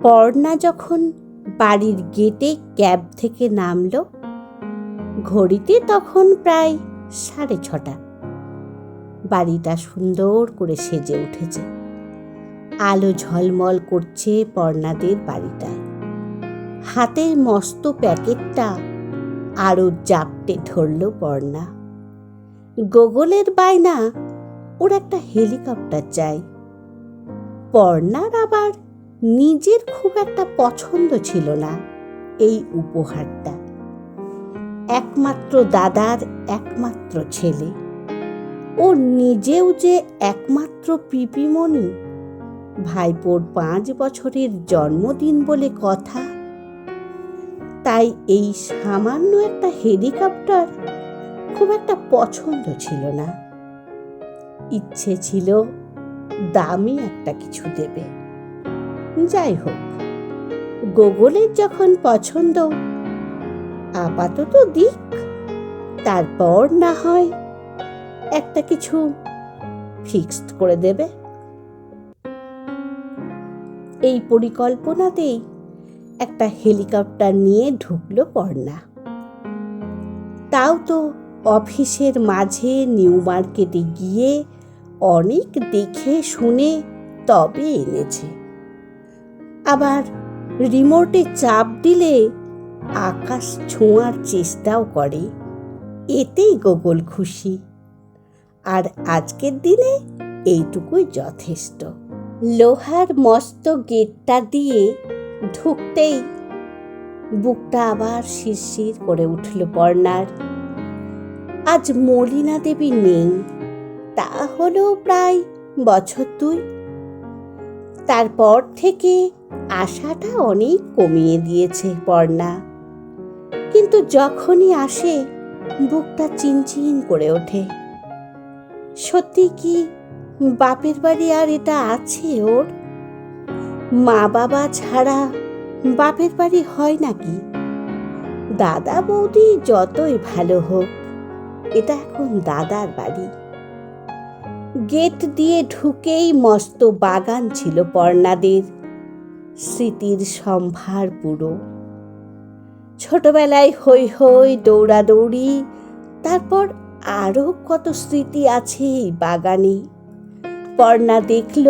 পর্ণা যখন বাড়ির গেটে ক্যাব থেকে নামল, ঘড়িতে তখন প্রায় 6:30। বাড়িটা সুন্দর করে সেজে উঠেছে, আলো ঝলমল করছে পর্ণাদের বাড়িটায়। হাতের মস্ত প্যাকেটটা আরো জাপটে ধরল পর্ণা। গোগলের বায়না ওর একটা হেলিকপ্টার চাই। পর্ণার আবার নিজের খুব একটা পছন্দ ছিল না এই উপহারটা। একমাত্র দাদার একমাত্র ছেলে, ও নিজেও যে একমাত্র পিপিমণি, ভাইপোর 5 বছরের জন্মদিন বলে কথা। তাই এই সামান্য একটা হেলিকপ্টার খুব একটা পছন্দ ছিল না। ইচ্ছে ছিল দামি একটা কিছু দেবে। যাই হোক, গোগলের যখন পছন্দ, আপাতত দিক, তারপর না হয় একটা কিছু ফিক্সড করে দেবে। এই পরিকল্পনাতেই একটা হেলিকপ্টার নিয়ে ঢুকলো পর্ণা। তাও তো অফিসের মাঝে নিউ মার্কেটে গিয়ে অনেক দেখে শুনে তবে এনেছে। আবার রিমোটে চাপ দিলে আকাশ ছোঁয়ার চেষ্টাও করে। এতেই গোগল খুশি। আর আজকের দিনে এইটুকুই যথেষ্ট। লোহার মস্ত গেটটা দিয়ে ঢুকতেই বুকটা আবার শিরশির করে উঠল পর্ণার। আজ মলিনা দেবী নেই, তা হলো প্রায় বছর 2। তারপর থেকে আশাটা অনেক কমিয়ে দিয়েছে পর্ণা। কিন্তু যখনই আসে বুকটা চিনচিন করে ওঠে। সত্যি কি বাপের বাড়ি আর এটা আছে ওর? মা বাবা ছাড়া বাপের বাড়ি হয় নাকি? দাদা বৌদি যতই ভালো হোক, এটা এখন দাদার বাড়ি। গেট দিয়ে ঢুকেই মস্ত বাগান ছিল পর্ণাদের, স্মৃতির সম্ভার পুরো। ছোটবেলায় হই হই, দৌড়াদৌড়ি, তারপর আরো কত স্মৃতি আছে এই বাগানে। পর্ণা দেখল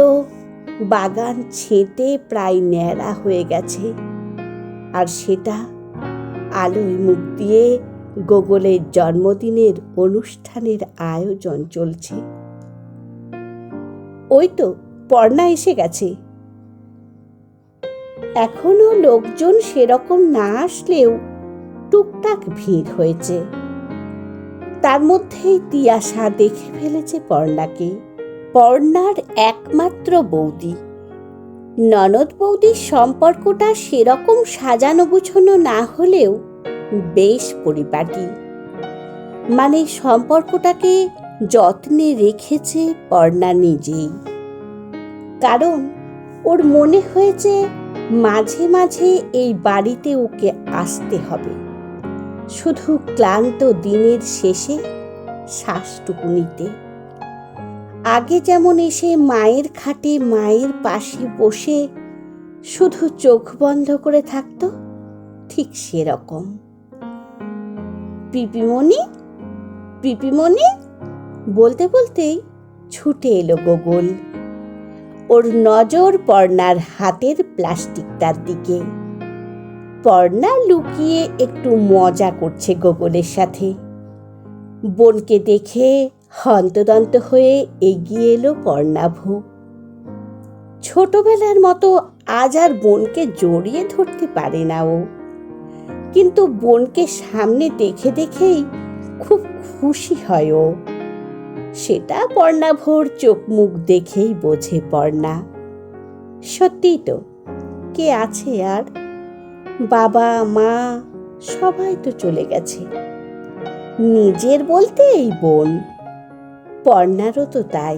বাগান ছেঁটে প্রায় ন্যাড়া হয়ে গেছে, আর সেটা আলোয় মুখ দিয়ে গোগলের জন্মদিনের অনুষ্ঠানের আয়োজন চলছে। ওই তো পর্ণা এসে গেছে। এখনো লোকজন সেরকম না আসলেও টুকটাক ভিড় হয়েছে। তার মধ্যেই তিয়াশা দেখে ফেলেছে পর্ণাকে, পর্ণার একমাত্র বৌদি। ননদ বৌদির সম্পর্কটা সেরকম সাজানো গুছানো না হলেও বেশ পরিপাটি। মানে সম্পর্কটাকে যত্নে রেখেছে পর্ণা নিজেই। কারণ ওর মনে হয়েছে মাঝে মাঝে এই বাড়িতে ওকে আসতে হবে, শুধু ক্লান্ত দিনের শেষে শ্বাসটুকু নিতে। আগে যেমন এসে মায়ের খাটে মায়ের পাশে বসে শুধু চোখ বন্ধ করে থাকতো, ঠিক সেরকম। পিপিমণি, পিপিমণি বলতে বলতেই ছুটে এলো গোগল। ওর নজর পর্ণার হাতের প্লাস্টিকটার দিকে। পর্ণা লুকিয়ে একটু মজা করছে গোগলের সাথে। বোনকে দেখে হন্তদন্ত হয়ে এগিয়ে এলো পর্ণাভু। ছোটবেলার মতো আজ আর বোনকে জড়িয়ে ধরতে পারে না ও, কিন্তু বোনকে সামনে দেখে দেখেই খুব খুশি হয় ও। সেটা পর্ণাভোর চোখ মুখ দেখেই বোঝে পর্ণা। সত্যিই তো, কে আছে আর? বাবা মা সবাই তো চলে গেছে। নিজের বলতে এই বোন, পর্ণারও তো তাই।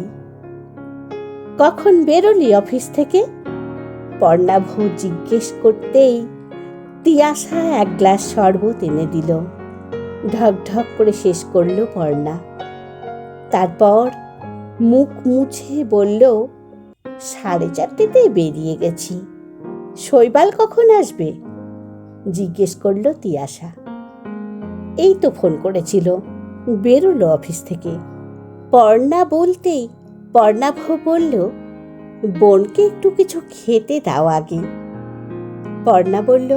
কখন বেরোলি অফিস থেকে? পর্ণাভু জিজ্ঞেস করতেই তিয়াশা এক গ্লাস শরবত এনে দিল। ঢক ঢক করে শেষ করল পর্ণা। তারপর মুখ মুছে বলল, 4:30 বেরিয়ে গেছি। শৈবাল কখন আসবে? জিজ্ঞেস করল তিয়াশা। এই তো ফোন করেছিল, বেরোলো অফিস থেকে। পর্ণা বলতেই পর্ণাভ বলল, বোনকে একটু কিছু খেতে দাও আগে। পর্ণা বলল,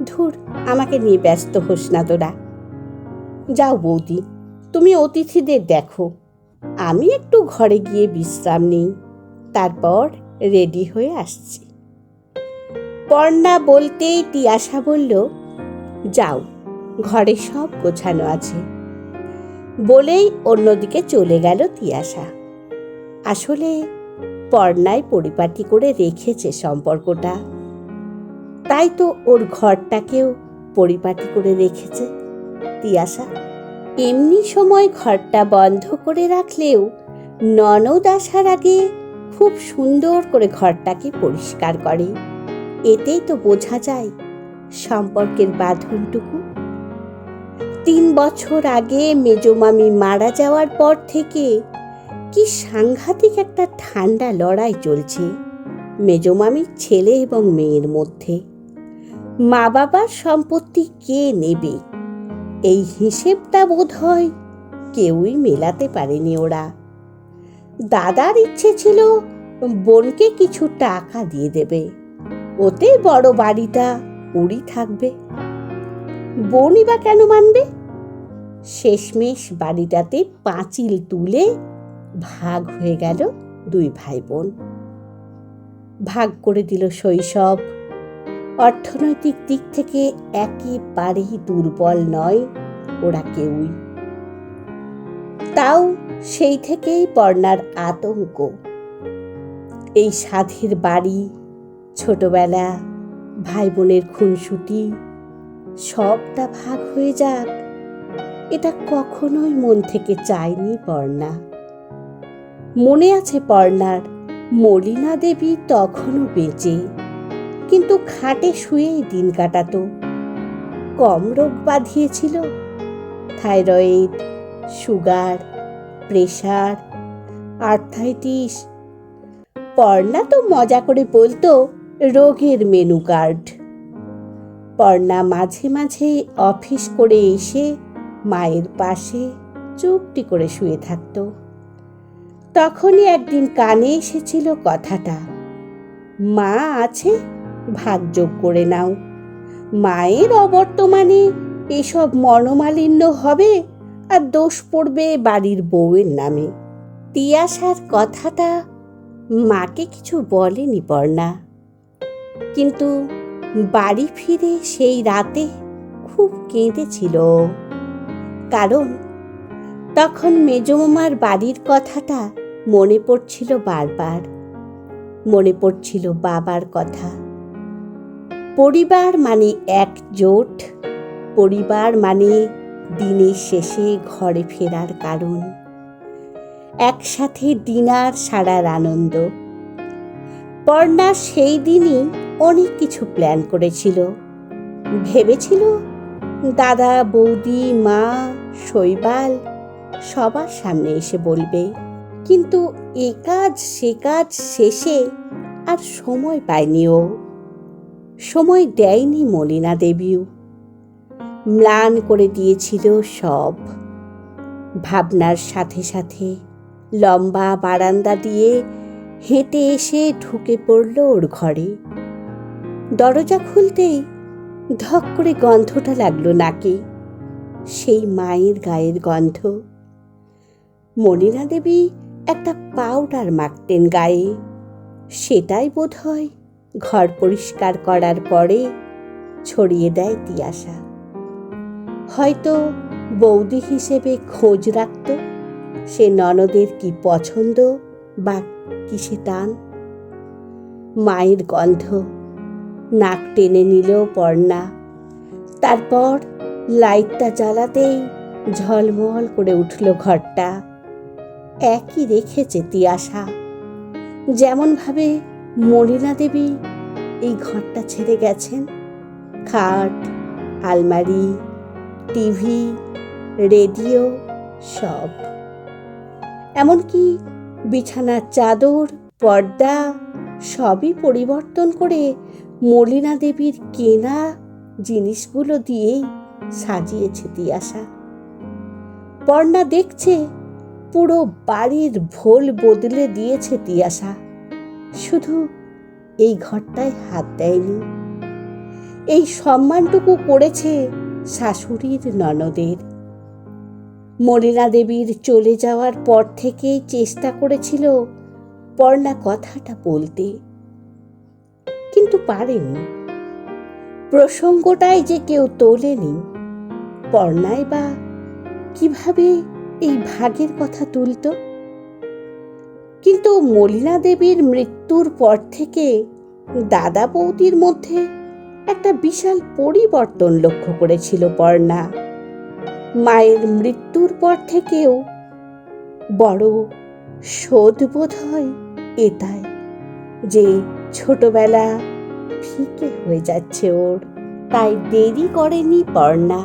ধুর, আমাকে নিয়ে ব্যস্ত হোস না তোরা। যাও বৌদি, তুমি অতিথিদের দেখো, আমি একটু ঘরে গিয়ে বিশ্রাম নিই, তারপর রেডি হয়ে আসছি। পর্ণা বলতেই তিয়াশা বলল, যাও, ঘরে সব গোছানো আছে। বলেই অন্যদিকে চলে গেল তিয়াশা। আসলে পর্ণায় পরিপাটি করে রেখেছে সম্পর্কটা, তাই তো ওর ঘরটাকেও পরিপাটি করে রেখেছে তিয়াশা। এমনি সময় ঘরটা বন্ধ করে রাখলেও ননদ আসার আগে খুব সুন্দর করে ঘরটাকে পরিষ্কার করে। এতেই তো বোঝা যায় সম্পর্কের বাঁধনটুকু। 3 বছর আগে মেজমামি মারা যাওয়ার পর থেকে কি সাংঘাতিক একটা ঠান্ডা লড়াই চলছে মেজমামির ছেলে এবং মেয়ের মধ্যে। মা বাবার সম্পত্তি কে নেবে, এই হিসেবটা বোধ হয় কেউই মেলাতে পারেনি ওরা। দাদার ইচ্ছে ছিল বোনকে কিছু টাকা দিয়ে দেবে, ওতে বড় বাড়িটা ওরই থাকবে। বোনই বা কেন মানবে? শেষমেশ বাড়িটাতে পাঁচিল তুলে ভাগ হয়ে গেল 2 ভাই বোন। ভাগ করে দিল শৈশব। অর্থনৈতিক দিক থেকে একেবারেই দুর্বল নয় ওরা কেউই। তাও সেই থেকেই পর্ণার আতঙ্ক। এই সাধের বাড়ি, ছোটবেলা, ভাই বোনের খুনসুটি সবটা ভাগ হয়ে যাক, এটা কখনোই মন থেকে চায়নি পর্ণা। মনে আছে পর্ণার, মলিনা দেবী তখনও বেঁচে, কিন্তু খাটে শুয়েই দিন কাটাতো। কম রোগ বাঁধিয়েছিল, thyroid, sugar, pressure, arthritis. Parna তো মজা করে বলতো রোগের মেনু কার্ড। পর্ণা মাঝে মাঝে অফিস করে এসে মায়ের পাশে চুপটি করে শুয়ে থাকত। তখনই একদিন কানে এসেছিল কথাটা, মা আছে, ভাগযোগ করে নাও। মায়ের অবর্তমানে এসব মনোমালিন্য হবে আর দোষ পড়বে বাড়ির বউয়ের নামে। তিয়াশার কথাটা মাকে কিছু বলেনি পর্ণা, কিন্তু বাড়ি ফিরে সেই রাতে খুব কেঁদেছিল। কারণ তখন মেজমামার বাড়ির কথাটা মনে পড়ছিল বারবার। মনে পড়ছিল বাবার কথা। পরিবার মানে একজোট, পরিবার মানে দিনের শেষে ঘরে ফেরার কারণ, একসাথে ডিনার সারার আনন্দ। পর্ণা সেই দিনই অনেক কিছু প্ল্যান করেছিল। ভেবেছিল দাদা, বৌদি, মা, শৈবাল সবার সামনে এসে বলবে, কিন্তু এ কাজ সে কাজ শেষে আর সময় পায়নি ও। সময় দেয়নি মলিনা দেবীও। ম্লান করে দিয়েছিল সব। ভাবনার সাথে সাথে লম্বা বারান্দা দিয়ে হেঁটে এসে ঢুকে পড়ল ওর ঘরে। দরজা খুলতেই ধক করে গন্ধটা লাগলো নাকে, সেই মায়ের গায়ের গন্ধ। মলিনা দেবী একটা পাউডার মাখতেন গায়ে, সেটাই বোধহয় ঘর পরিষ্কার করার পরে ছড়িয়ে দেয় তিয়াশা। হয়তো বৌদি হিসেবে খোঁজ রাখত সে ননদের কি পছন্দ বা কিসে টান। মায়ের গন্ধ নাক টেনে নিল পর্ণা। তারপর লাইটটা জ্বালাতেই ঝলমল করে উঠল ঘরটা। একই রেখেছে তিয়াশা, যেমনভাবে মলিনা দেবী এই ঘরটা ছেড়ে গেছেন। খাট, আলমারি, টিভি, রেডিও সব, এমনকি বিছানার চাদর, পর্দা সবই পরিবর্তন করে মলিনা দেবীর কেনা জিনিসগুলো দিয়েই সাজিয়েছে তিয়াশা। পর্ণা দেখছে পুরো বাড়ির ভোল বদলে দিয়েছে তিয়াশা, শুধু এই ঘরটায় হাত দেয়নি। এই সম্মানটুকু করেছে শাশুড়ির ননদের। মলিনা দেবীর চলে যাওয়ার পর থেকেই চেষ্টা করেছিল পর্ণা কথাটা বলতে, কিন্তু পারেনি। প্রসঙ্গটাই যে কেউ তোলেনি, পর্ণাই বা কিভাবে এই ভাগের কথা তুলত? কিন্তু মলিনা দেবীর মৃত্যুর পর থেকে দাদা বৌদির মধ্যে একটা বিশাল পরিবর্তন লক্ষ্য করেছিল পর্ণা। মায়ের মৃত্যুর পর থেকেও বড় শোধ বোধ হয় এটাই যে ছোটবেলা ফিকে হয়ে যাচ্ছে ওর। তাই দেরি করেনি পর্ণা।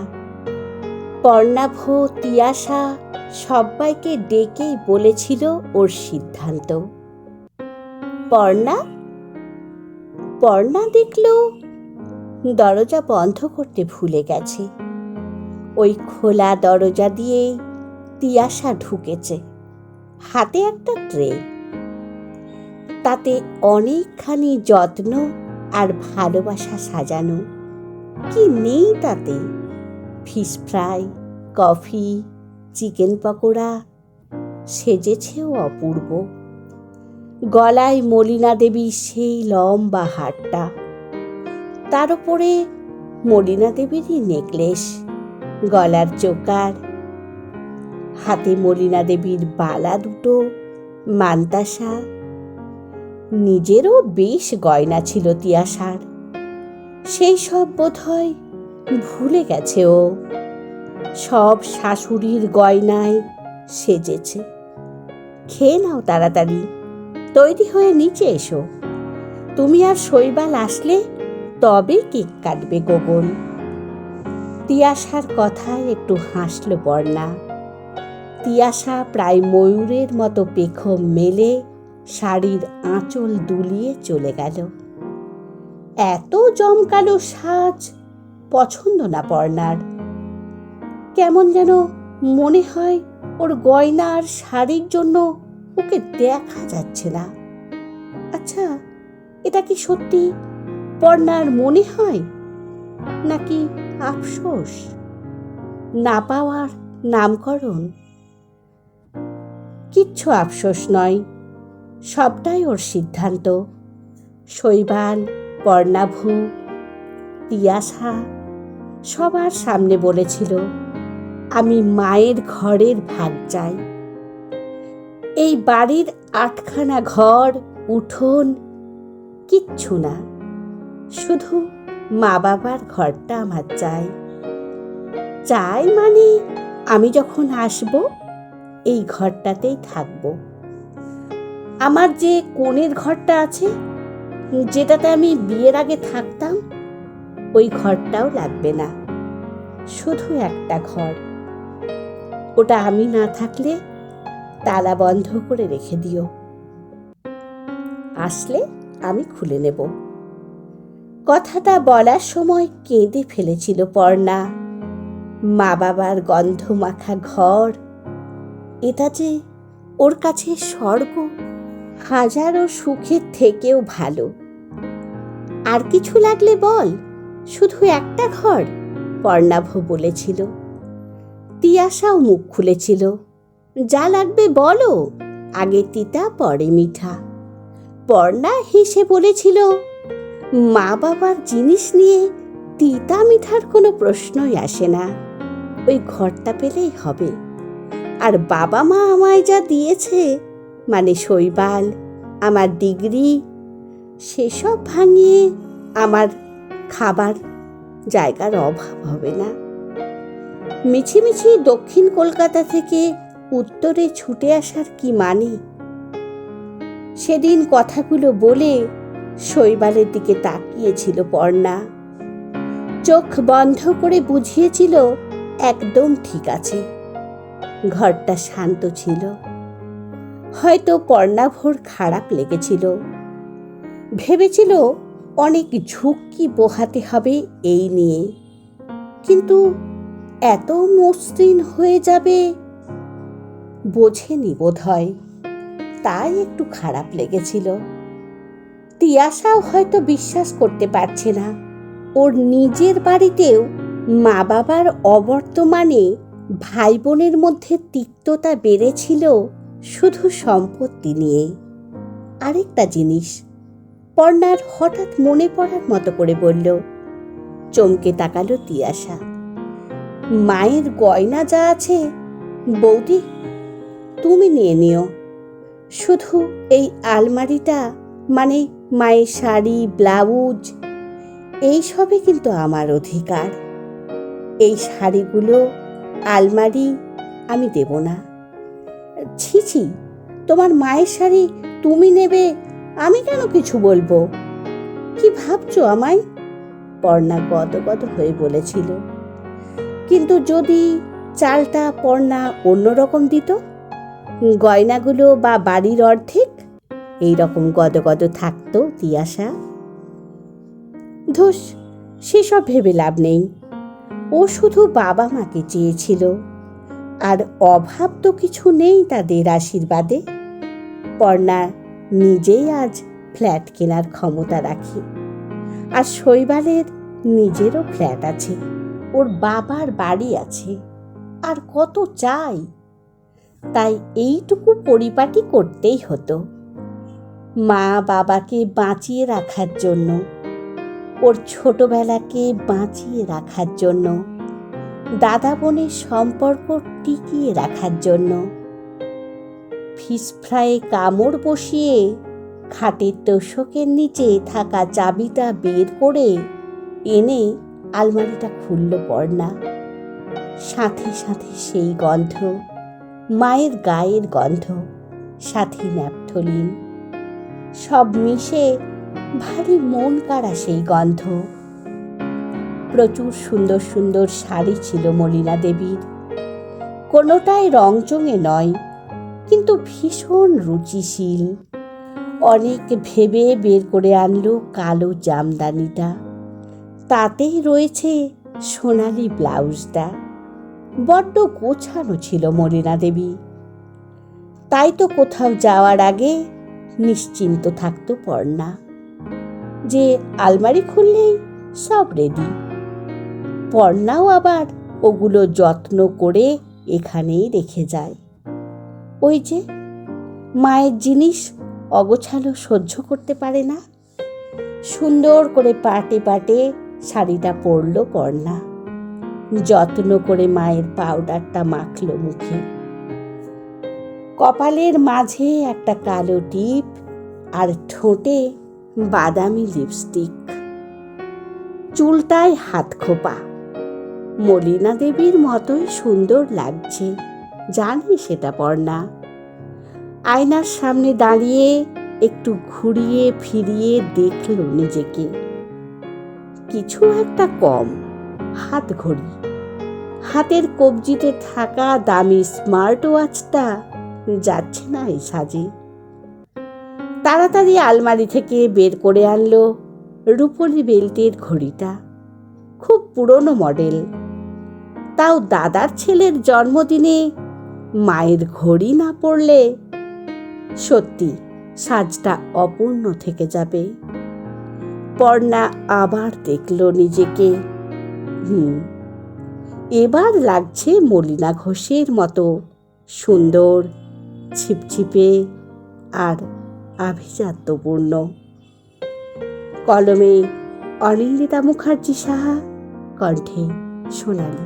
পর্ণাভো তিয়াশা সবাইকে ডেকেই বলেছিল ওর সিদ্ধান্ত। পর্ণা দেখল দরজা বন্ধ করতে ভুলে গেছে। ওই খোলা দরজা দিয়েই তিয়াশা ঢুকেছে, হাতে একটা ট্রে। তাতে অনেকখানি যত্ন আর ভালোবাসা সাজানো। কি নেই তাতে? Fish fry, coffee, chicken pakora, সেজেছেও অপূর্ব। গলায় মলিনা দেবীর সেই লম্বা হারটা, তার উপরে মলিনা দেবীরই নেকলেস, গলার চোকার, হাতে মলিনা দেবীর বালা দুটো, মান্তাসা। নিজেরও বেশ গয়না ছিল তিয়াশার, সেই সব বোধহয় ভুলে গেছে ও। সব শাশুড়ির গয়নায় সেজেছে। খেয়ে নাও তাড়াতাড়ি, তৈরি হয়ে নিচে এসো। তুমি আর শৈবাল আসলে তবে কেক কাটবে গগন। তিয়াশার কথায় একটু হাসল পর্ণা। তিয়াশা প্রায় ময়ূরের মতো পেখম মেলে শাড়ির আঁচল দুলিয়ে চলে গেল। এত জমকালো সাজ পছন্দ না পর্ণার। কেমন যেন মনে হয় ওর গয়না আর শাড়ির জন্য ওকে দেখা যাচ্ছে না। আচ্ছা, এটা কি সত্যি পর্ণার মনে হয়, নাকি আফসোস, না পাওয়ার নামকরণ? কিচ্ছু আফসোস নয়, সবটাই ওর সিদ্ধান্ত। শৈবাল, পর্ণাভু, তিয়াশা সবার সামনে বলেছিল, আমি মায়ের ঘরের ভাগ চাই। এই বাড়ির 8খানা ঘর, উঠোন কিচ্ছু না, শুধু মা বাবার ঘরটা আমার চাই। চাই মানে আমি যখন আসব এই ঘরটাতেই থাকব। আমার যে কোণের ঘরটা আছে, যেটাতে আমি বিয়ের আগে থাকতাম, ওই ঘরটাও লাগবে না। শুধু একটা ঘর, ওটা আমি না থাকলে তালা বন্ধ করে রেখে দিও। আসলে আমি খুলে নেব। কথাটা বলার সময় কেঁদে ফেলেছিল পর্ণা। মা বাবার গন্ধ মাখা ঘর, এটা যে ওর কাছে স্বর্গ, হাজারো সুখের থেকেও ভালো। আর কিছু লাগলে বল, শুধু একটা ঘর, পর্ণাভ বলেছিল। তিয়াশাও মুখ খুলেছিল, যা লাগবে বলো, আগে তিতা পরে মিঠা। পর্ণা হেসে বলেছিল, মা বাবার জিনিস নিয়ে তিতা মিঠার কোনো প্রশ্নই আসে না, ওই ঘরটা পেলেই হবে। আর বাবা মা আমায় যা দিয়েছে, মানে শৈবাল, আমার ডিগ্রি, সেসব ভাঙিয়ে আমার খাবার জায়গার অভাব হবে না। মিছিমিছি দক্ষিণ কলকাতা থেকে উত্তরে ছুটে আসার কি মানে? সেদিন কথাগুলো বলে শৈবালের দিকে তাকিয়েছিল পর্ণা। চোখ বন্ধ করে বুঝিয়েছিল একদম ঠিক আছে। ঘরটা শান্ত ছিল। হয়তো পর্ণাভোর খারাপ লেগেছিল, ভেবেছিল অনেক ঝুঁকি পোহাতে হবে এই নিয়ে, কিন্তু এত মসৃণ হয়ে যাবে বোঝেনি বোধ হয়, তাই একটু খারাপ লেগেছিল। তিয়াশাও হয়তো বিশ্বাস করতে পারছে না, ওর নিজের বাড়িতেও মা বাবার অবর্তমানে ভাই বোনের মধ্যে তিক্ততা বেড়েছিল শুধু সম্পত্তি নিয়ে। আরেকটা জিনিস পর্ণার হঠাৎ মনে পড়ার মতো করে বলল। চমকে তাকালো তিয়াশা। মায়ের গয়না যা আছে বৌদি তুমি নিয়ে নিও, শুধু এই আলমারিটা, মানে মায়ের শাড়ি ব্লাউজ এইসবে কিন্তু আমার অধিকার। এই শাড়িগুলো আলমারি আমি দেব না। ছি ছি, তোমার মায়ের শাড়ি তুমি নেবে, আমি কেন কিছু বলবো? কি ভাবছো আমায়? পর্ণা গদগদ হয়ে বলেছিল। কিন্তু যদি চালটা পর্ণা অন্যরকম দিত, গয়নাগুলো বা বাড়ির অর্ধেক, এইরকম গদগদ থাকতো তিয়াশা। ধুস, সেসব ভেবে লাভ নেই। ও শুধু বাবা মাকে চেয়েছিল, আর অভাব তো কিছু নেই তাদের আশীর্বাদে। পর্ণা নিজেই আজ ফ্ল্যাট কেনার ক্ষমতা রাখে, আর শৈবালের নিজেরও ফ্ল্যাট আছে, ওর বাবার বাড়ি আছে, আর কত চাই? তাই এইটুকু পরিপাটি করতেই হতো মা বাবাকে বাঁচিয়ে রাখার জন্য, ওর ছোটবেলাকে বাঁচিয়ে রাখার জন্য, দাদা বোনের সম্পর্ক টিকিয়ে রাখার জন্য। ফিশ ফ্রাইয়ে কামড় বসিয়ে খাটের তোষকের নিচে থাকা চাবিটা বের করে এনে আলমারিটা খুলল পর্ণা। সাথে সাথে সেই গন্ধ, মায়ের গায়ের গন্ধ, সাথে ন্যাপথলিন, সব মিশে ভারী মন কাড়া সেই গন্ধ। প্রচুর সুন্দর সুন্দর শাড়ি ছিল মলিনা দেবীর, কোনোটাই রংচঙে নয়, কিন্তু ভীষণ রুচিশীল। অনেক ভেবে বের করে আনলো কালো জামদানিটা, তাতেই রয়েছে সোনালি ব্লাউজটা। বড্ড গোছানো ছিল মলিনা দেবী, তাই তো কোথাও যাওয়ার আগে নিশ্চিন্ত থাকতো পর্ণা যে আলমারি খুললেই সব রেডি। পর্ণাও আবার ওগুলো যত্ন করে এখানেই রেখে যায়। ওই যে মায়ের জিনিস অগোছালো সহ্য করতে পারে না। সুন্দর করে পাটে পাটে শাড়িটা পরল পর্ণা, যত্ন করে মায়ের পাউডারটা মাখলো মুখে। কপালের মাঝে একটা কালো টিপ, আর ঠোঁটে বাদামি লিপস্টিক, চুলটায় হাত খোপা। মলিনা দেবীর মতোই সুন্দর লাগছে, জানি সেটা পর্ণা। আয়নার সামনে দাঁড়িয়ে একটু ঘুরিয়ে ফিরিয়ে দেখল নিজেকে। কিছু একটা কম, হাত ঘড়ি, হাতের কবজিতে থাকা দামি স্মার্ট ওয়াচটা যাচ্ছে না এই সাজে। তাড়াতাড়ি আলমারি থেকে বের করে আনলো রূপোলি বেল্টের ঘড়িটা, খুব পুরনো মডেল, তাও দাদার ছেলের জন্মদিনে মায়ের ঘড়ি না পড়লে সত্যি সাজটা অপূর্ণ থেকে যাবে। পর্ণা আবার দেখল নিজেকে। এবার লাগছে মলিনা ঘোষের মতো সুন্দর, ছিপছিপে আর আভিজাত্যপূর্ণ। কলমে অনিন্দিতা মুখার্জি সাহা, কণ্ঠে সোনালী।